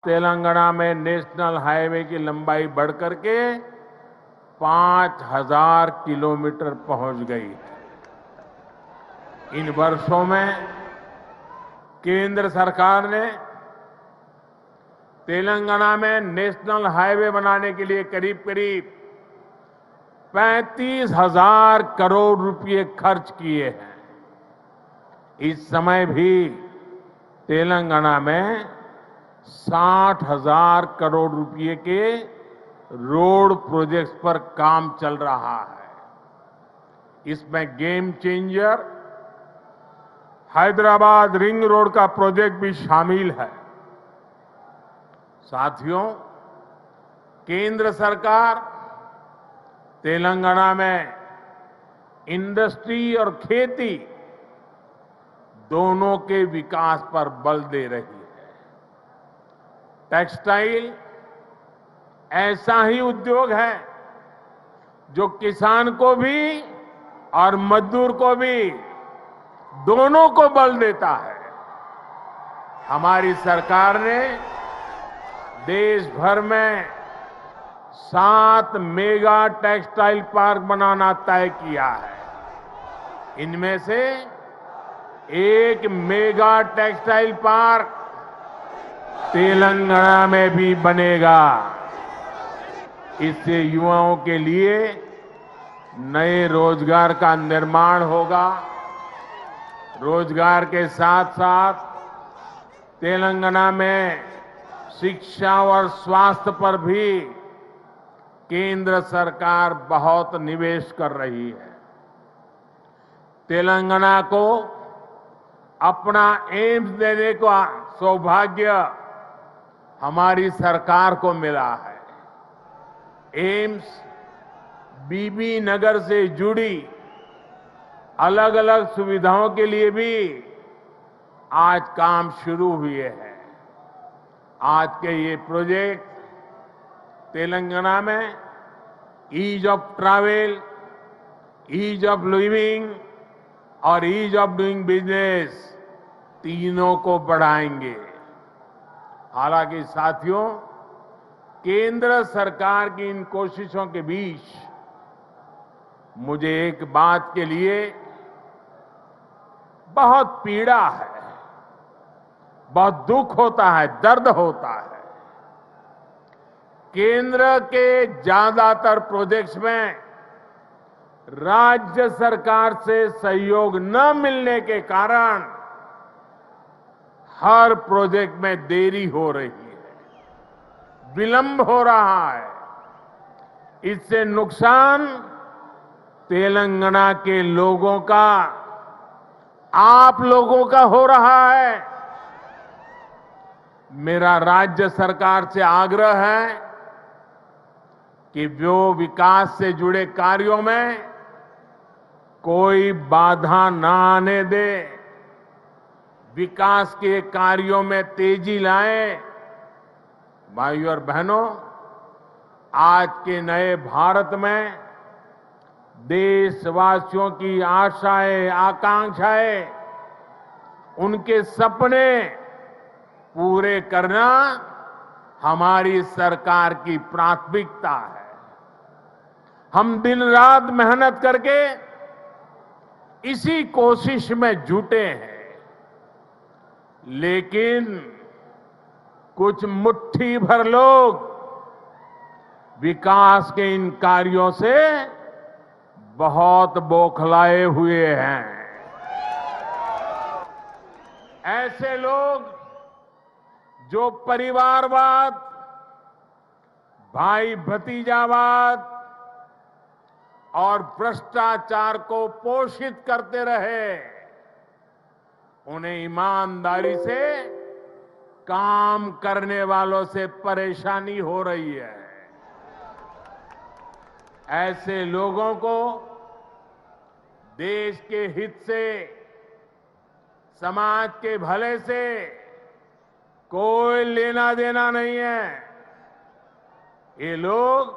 तेलंगाना में national highway की लंबाई बढ़कर के 5,000 किलोमीटर पहुंच गई है। इन वर्षों में केंद्र सरकार ने तेलंगाना में नेशनल हाईवे बनाने के लिए करीब करीब 35,000 करोड़ रुपए खर्च किए हैं। इस समय भी तेलंगाना में 60,000 करोड़ रुपए के रोड प्रोजेक्ट्स पर काम चल रहा है। इसमें game changer Hyderabad ring road का प्रोजेक्ट भी शामिल है। साथियों, केंद्र सरकार तेलंगाना में इंडस्ट्री और खेती दोनों के विकास पर बल दे रही है। टेक्सटाइल ऐसा ही उद्योग है जो किसान को भी और मजदूर को भी दोनों को बल देता है। हमारी सरकार ने देश भर में 7 मेगा टेक्सटाइल पार्क बनाना तय किया है। इनमें से एक मेगा टेक्सटाइल पार्क तेलंगाना में भी बनेगा। इससे युवाओं के लिए नए रोजगार का निर्माण होगा। रोजगार के साथ साथ तेलंगाना में शिक्षा और स्वास्थ्य पर भी केंद्र सरकार बहुत निवेश कर रही है। तेलंगाना को अपना एम्स देने का सौभाग्य हमारी सरकार को मिला है। एम्स बीबी नगर से जुड़ी अलग अलग सुविधाओं के लिए भी आज काम शुरू हुए हैं। आज के ये प्रोजेक्ट तेलंगाना में ease of travel, ease of living और ईज ऑफ डूइंग बिजनेस तीनों को बढ़ाएंगे। हालांकि साथियों, केंद्र सरकार की इन कोशिशों के बीच मुझे एक बात के लिए बहुत पीड़ा है, बहुत दुख होता है, दर्द होता है। केंद्र के ज्यादातर प्रोजेक्ट्स में राज्य सरकार से सहयोग न मिलने के कारण हर प्रोजेक्ट में देरी हो रही है, विलंब हो रहा है। इससे नुकसान तेलंगाना के लोगों का, आप लोगों का हो रहा है। मेरा राज्य सरकार से आग्रह है कि वो विकास से जुड़े कार्यों में कोई बाधा न आने दे, विकास के कार्यों में तेजी लाए। भाइयों और बहनों, आज के नए भारत में देशवासियों की आशाएं, आकांक्षाएं, उनके सपने पूरे करना हमारी सरकार की प्राथमिकता है। हम दिन रात मेहनत करके इसी कोशिश में जुटे हैं, लेकिन कुछ मुट्ठी भर लोग विकास के इन कार्यों से बहुत बौखलाए हुए हैं। ऐसे लोग जो परिवारवाद, भाई भतीजावाद और भ्रष्टाचार को पोषित करते रहे, उन्हें ईमानदारी से काम करने वालों से परेशानी हो रही है। ऐसे लोगों को देश के हित से, समाज के भले से कोई लेना देना नहीं है। ये लोग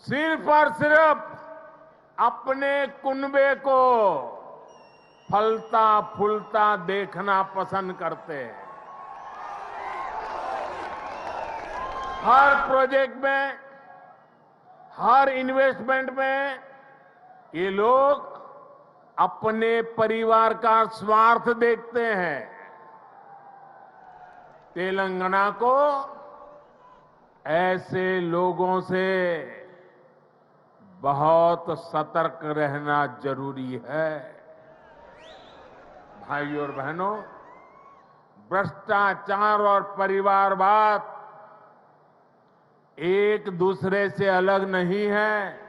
सिर्फ और सिर्फ अपने कुनबे को फलता फूलता देखना पसंद करते हैं। हर प्रोजेक्ट में, हर इन्वेस्टमेंट में ये लोग अपने परिवार का स्वार्थ देखते हैं। तेलंगाना को ऐसे लोगों से बहुत सतर्क रहना जरूरी है। भाइयों और बहनों, भ्रष्टाचार और परिवारवाद एक दूसरे से अलग नहीं है।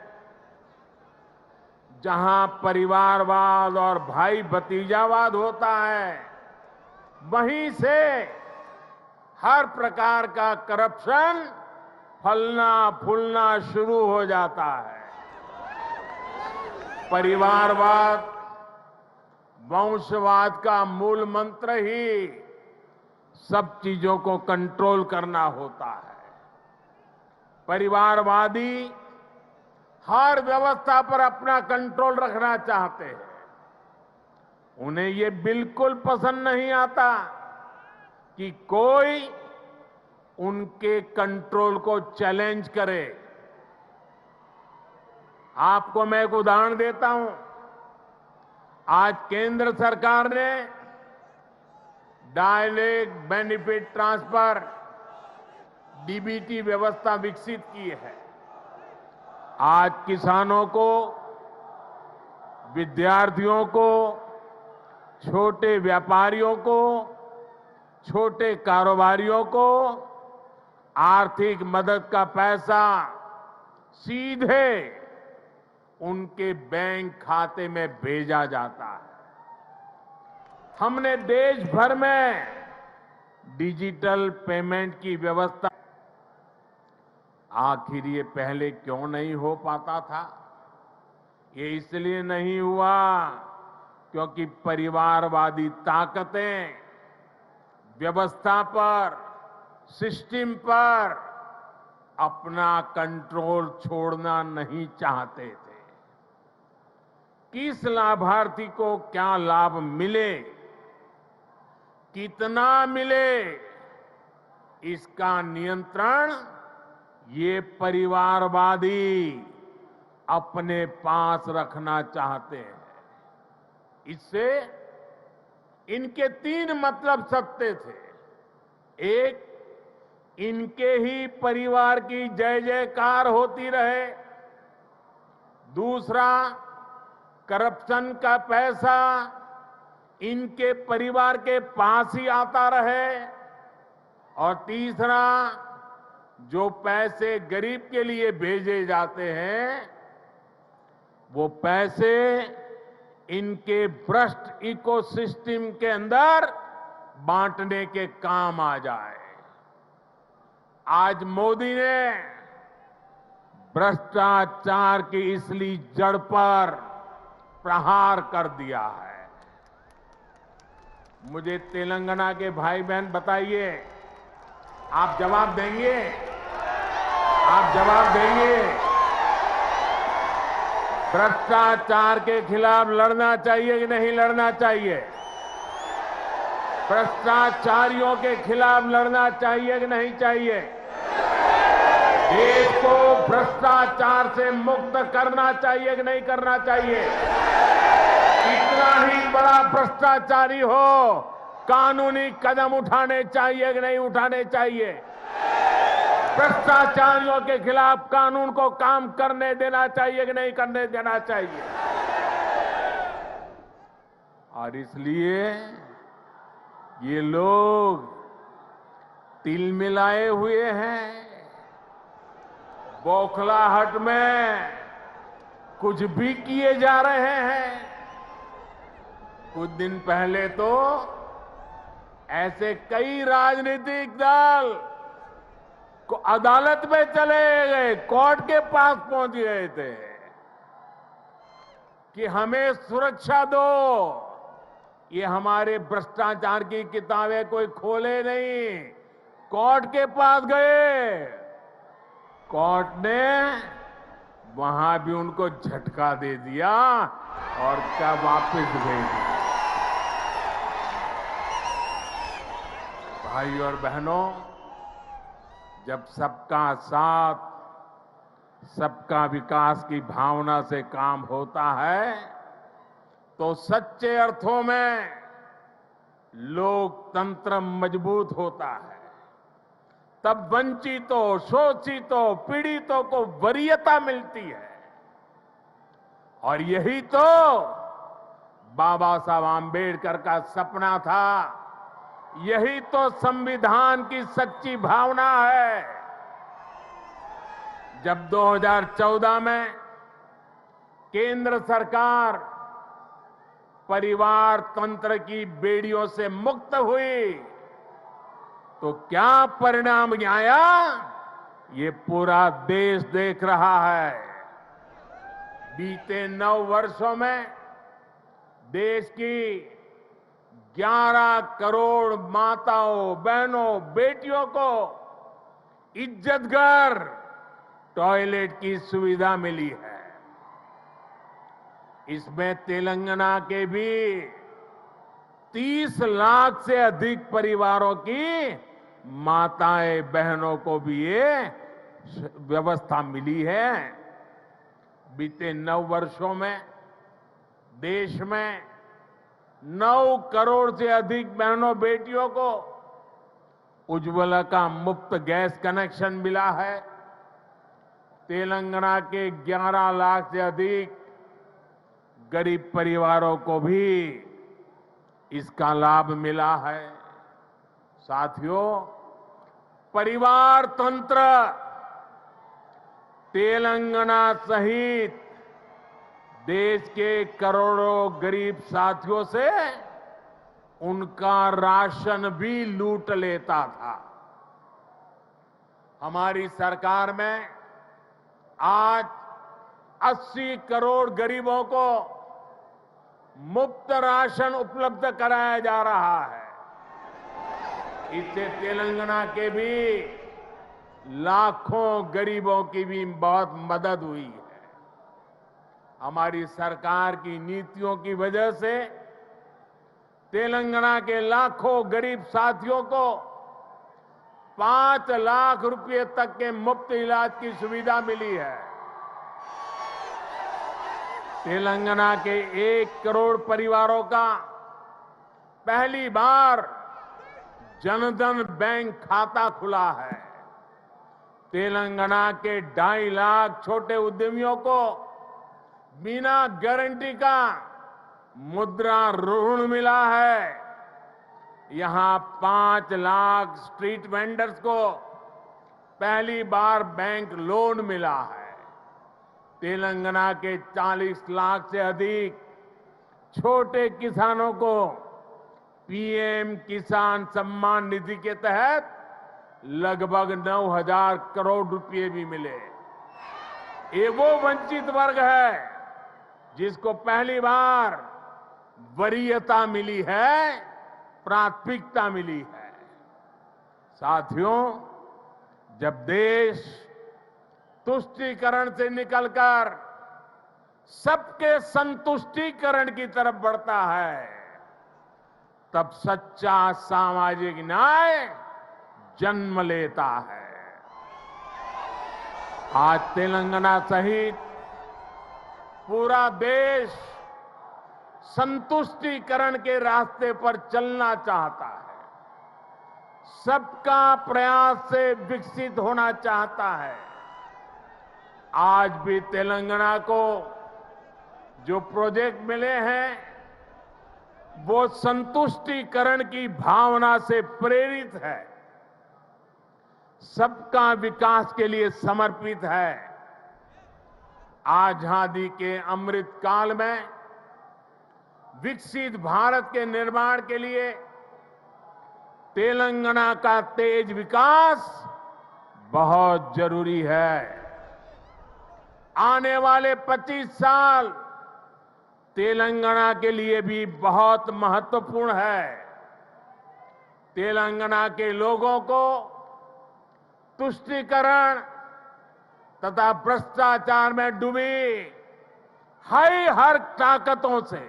जहां परिवारवाद और भाई भतीजावाद होता है, वहीं से हर प्रकार का करप्शन फलना फूलना शुरू हो जाता है। परिवारवाद, वंशवाद का मूल मंत्र ही सब चीजों को कंट्रोल करना होता है। परिवारवादी हर व्यवस्था पर अपना कंट्रोल रखना चाहते हैं। उन्हें ये बिल्कुल पसंद नहीं आता कि कोई उनके कंट्रोल को चैलेंज करे। आपको मैं एक उदाहरण देता हूं। आज केंद्र सरकार ने डायरेक्ट बेनिफिट ट्रांसफर डीबीटी व्यवस्था विकसित की है। आज किसानों को, विद्यार्थियों को, छोटे व्यापारियों को, छोटे कारोबारियों को आर्थिक मदद का पैसा सीधे उनके बैंक खाते में भेजा जाता है। हमने देश भर में डिजिटल पेमेंट की व्यवस्था, आखिर ये पहले क्यों नहीं हो पाता था? ये इसलिए नहीं हुआ क्योंकि परिवारवादी ताकतें व्यवस्था पर, सिस्टम पर अपना कंट्रोल छोड़ना नहीं चाहते थे। किस लाभार्थी को क्या लाभ मिले, कितना मिले, इसका नियंत्रण ये परिवारवादी अपने पास रखना चाहते हैं। इससे इनके 3 मतलब सत्य थे। एक, इनके ही परिवार की जय जयकार होती रहे। दूसरा, करप्शन का पैसा इनके परिवार के पास ही आता रहे। और तीसरा, जो पैसे गरीब के लिए भेजे जाते हैं, वो पैसे इनके भ्रष्ट इकोसिस्टम के अंदर बांटने के काम आ जाए। आज मोदी ने भ्रष्टाचार की इसलिए जड़ पर प्रहार कर दिया है। मुझे तेलंगाना के भाई बहन बताइए, आप जवाब देंगे? आप जवाब देंगे? भ्रष्टाचार के खिलाफ लड़ना चाहिए कि नहीं लड़ना चाहिए? भ्रष्टाचारियों के खिलाफ लड़ना चाहिए कि नहीं चाहिए? देश को भ्रष्टाचार से मुक्त करना चाहिए कि नहीं करना चाहिए? कितना ही बड़ा भ्रष्टाचारी हो, कानूनी कदम उठाने चाहिए कि नहीं उठाने चाहिए? भ्रष्टाचारियों के खिलाफ कानून को काम करने देना चाहिए कि नहीं करने देना चाहिए? और इसलिए ये लोग तिल मिलाए हुए हैं। बौखलाहट में कुछ भी किए जा रहे हैं। कुछ दिन पहले तो ऐसे कई राजनीतिक दल को अदालत में चले गए, कोर्ट के पास पहुंच गए थे कि हमें सुरक्षा दो। ये हमारे भ्रष्टाचार की किताबें कोई खोले नहीं, कोर्ट के पास गए। कोर्ट ने वहां भी उनको झटका दे दिया और क्या वापस भेज दिया। भाइयों और बहनों, जब सबका साथ, सबका विकास की भावना से काम होता है तो सच्चे अर्थों में लोकतंत्र मजबूत होता है। तब वंचितों, शोषितों, पीड़ितों को वरीयता मिलती है। और यही तो बाबा साहब आम्बेडकर का सपना था, यही तो संविधान की सच्ची भावना है। जब 2014 में केंद्र सरकार परिवार तंत्र की बेड़ियों से मुक्त हुई तो क्या परिणाम आया, ये पूरा देश देख रहा है। बीते 9 वर्षों में देश की 11 करोड़ माताओं, बहनों, बेटियों को इज्जतघर टॉयलेट की सुविधा मिली है। इसमें तेलंगाना के भी 30 लाख से अधिक परिवारों की माताएं, बहनों को भी ये व्यवस्था मिली है। बीते 9 वर्षों में देश में 9 करोड़ से अधिक बहनों, बेटियों को उज्ज्वला का मुफ्त गैस कनेक्शन मिला है। तेलंगाना के 11 लाख से अधिक गरीब परिवारों को भी इसका लाभ मिला है। साथियों, परिवार तंत्र तेलंगाना सहित देश के करोड़ों गरीब साथियों से उनका राशन भी लूट लेता था। हमारी सरकार में आज 80 करोड़ गरीबों को मुफ्त राशन उपलब्ध कराया जा रहा है। इससे तेलंगाना के भी लाखों गरीबों की भी बहुत मदद हुई है। हमारी सरकार की नीतियों की वजह से तेलंगाना के लाखों गरीब साथियों को 5 लाख रुपए तक के मुफ्त इलाज की सुविधा मिली है। तेलंगाना के 1 करोड़ परिवारों का पहली बार जनधन बैंक खाता खुला है। तेलंगाना के 2.5 लाख छोटे उद्यमियों को बिना गारंटी का मुद्रा ऋण मिला है। यहां 5 लाख स्ट्रीट वेंडर्स को पहली बार बैंक लोन मिला है। तेलंगाना के 40 लाख से अधिक छोटे किसानों को पीएम किसान सम्मान निधि के तहत लगभग 9,000 करोड़ रुपए भी मिले। ये वो वंचित वर्ग है जिसको पहली बार वरीयता मिली है, प्राथमिकता मिली है। साथियों, जब देश तुष्टीकरण से निकलकर सबके संतुष्टीकरण की तरफ बढ़ता है, तब सच्चा सामाजिक न्याय जन्म लेता है। आज तेलंगाना सहित पूरा देश संतुष्टीकरण के रास्ते पर चलना चाहता है, सबका प्रयास से विकसित होना चाहता है। आज भी तेलंगाना को जो प्रोजेक्ट मिले हैं वो संतुष्टीकरण की भावना से प्रेरित है, सबका विकास के लिए समर्पित है। आजादी के अमृत काल में विकसित भारत के निर्माण के लिए तेलंगाना का तेज विकास बहुत जरूरी है। आने वाले 25 साल तेलंगाना के लिए भी बहुत महत्वपूर्ण है। तेलंगाना के लोगों को तुष्टीकरण तथा भ्रष्टाचार में डूबी हर ताकतों से,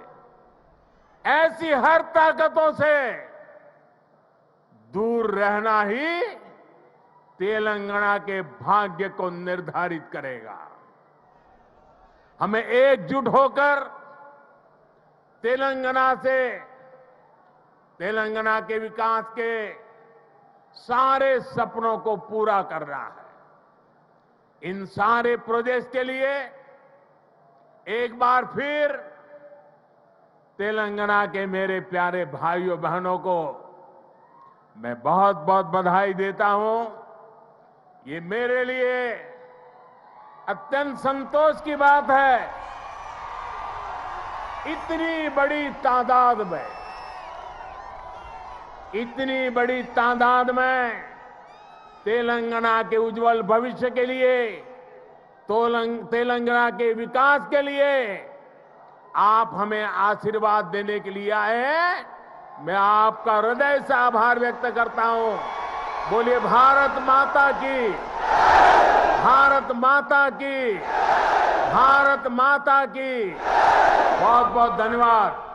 ऐसी हर ताकतों से दूर रहना ही तेलंगाना के भाग्य को निर्धारित करेगा। हमें एकजुट होकर तेलंगाना के विकास के सारे सपनों को पूरा करना है। इन सारे प्रोजेक्ट्स के लिए एक बार फिर तेलंगाना के मेरे प्यारे भाइयों बहनों को मैं बहुत बहुत बधाई देता हूं। ये मेरे लिए अत्यंत संतोष की बात है, इतनी बड़ी तादाद में तेलंगाना के उज्जवल भविष्य के लिए, तेलंगाना के विकास के लिए आप हमें आशीर्वाद देने के लिए आए हैं। मैं आपका हृदय से आभार व्यक्त करता हूं। बोलिए भारत माता की, भारत माता की, भारत माता की। बहुत बहुत धन्यवाद।